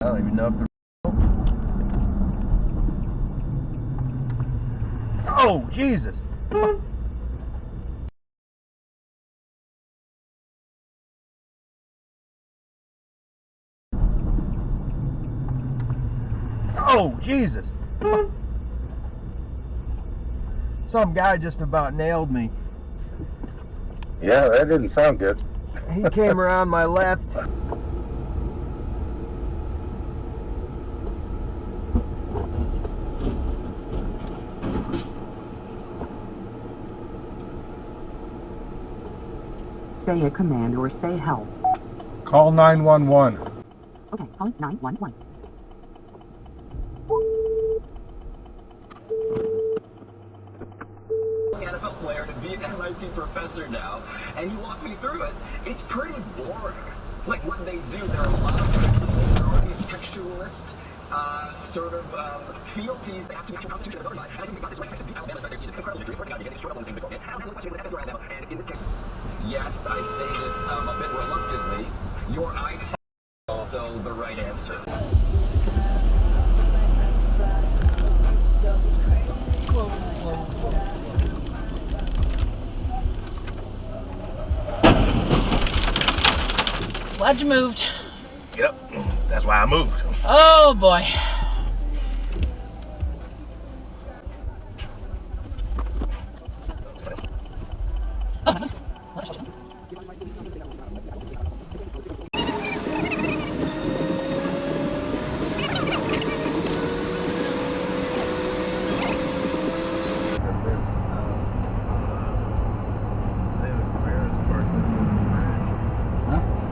I don't even know if they're... Oh, Jesus! Oh, Jesus! Some guy just about nailed me. Yeah, that didn't sound good. He came around my left. Say a command or say help. Call 911. Okay, calling 911. NFL player to be an MIT professor now, and you walk me through it. It's pretty boring. Like what they do, there are a lot of principles. There are these textualist fealties they have to make to the Constitution of the voting line. And I think we got this right. Texas beat Alabama start their season. Incredible victory. First guy to get it. Straight up losing before. I don't have no question with the right now. And in this case, yes, I say this a bit reluctantly. Your IT is also the right answer. Glad you moved. Yep, that's why I moved. Oh boy.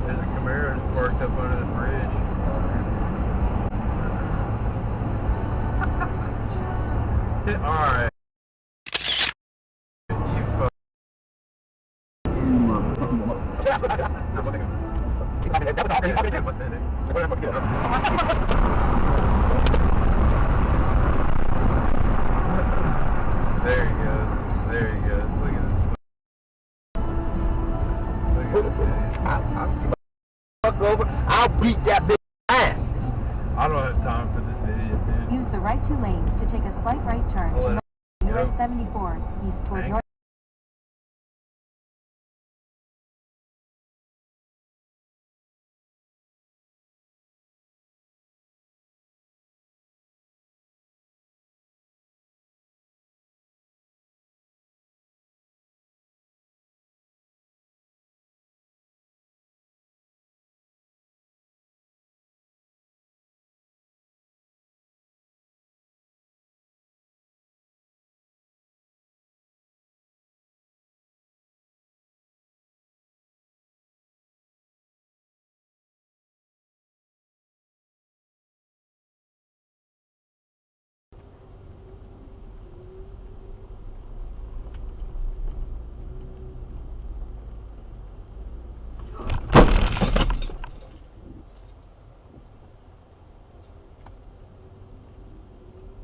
There's a Camaro parked up under the bridge. Alright. You fuck. There he goes. There he goes. Look at this. Look at this guy. Fuck over. I'll beat that bitch ass. I don't have time for this idiot, dude. Use the right two lanes to take a slight right turn to Yep. US 74 east toward Thank North.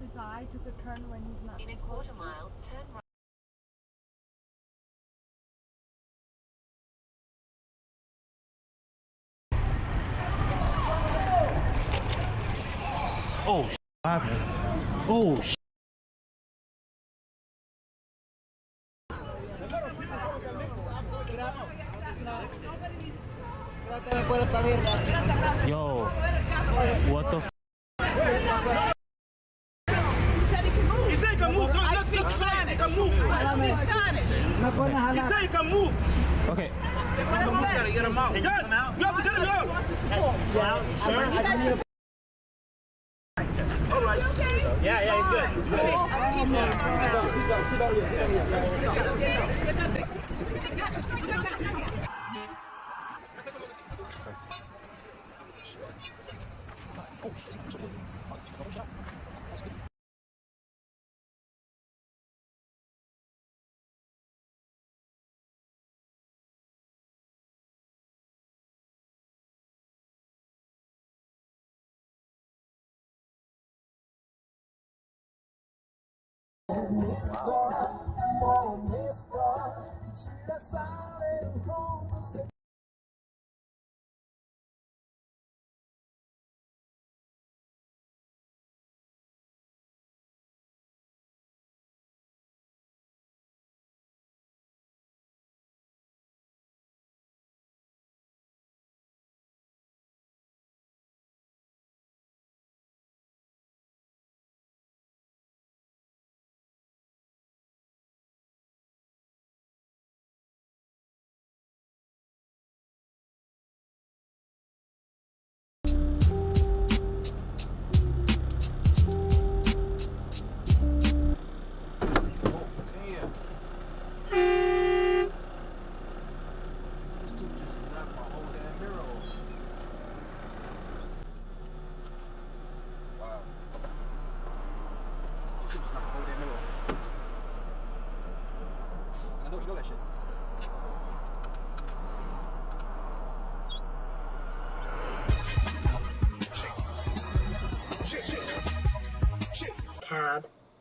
The guy took a turn when he's not. In a quarter mile, turn right. Oh, what happened? Oh, yo, what the f? He said he can move. So I speak Spanish. He can move. I speak Spanish. He said he can move. Okay. Gotta get him out. Yes, you have to get him out. Sure. All right. Yeah, he's good. He's good.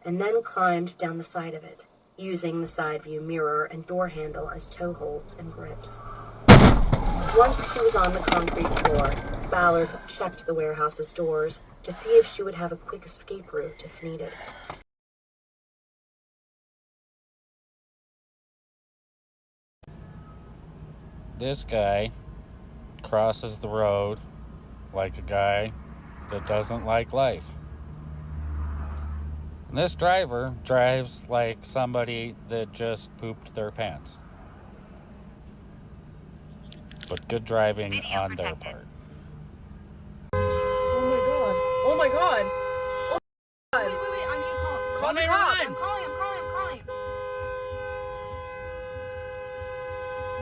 and then climbed down the side of it, using the side view mirror and door handle as toe holds and grips. Once she was on the concrete floor, Ballard checked the warehouse's doors to see if she would have a quick escape route if needed. This guy crosses the road like a guy that doesn't like life. And this driver drives like somebody that just pooped their pants. But good driving on their part. Oh my god. Oh my god. Wait, I need to call. Call 911. I'm calling.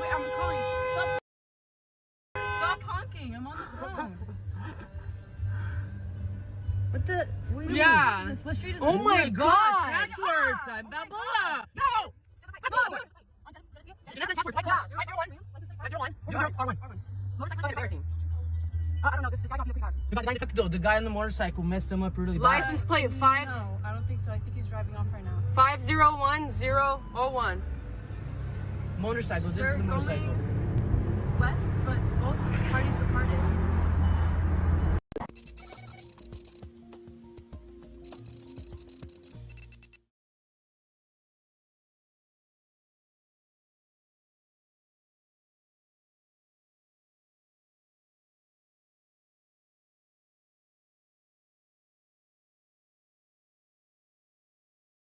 Wait, I'm calling. Stop honking. I'm on the phone. What the? Yeah. What street is this? Oh my god. Chatsworth. Balboa. No. That's a Chatsworth. 501. 501. Motorcycle is embarrassing. I don't know. This guy got me a quick card. The guy on the motorcycle messed him up really bad. License plate 5. No, I don't think so. I think he's driving off right now. 501001. Motorcycle. This is a motorcycle. West, but both parties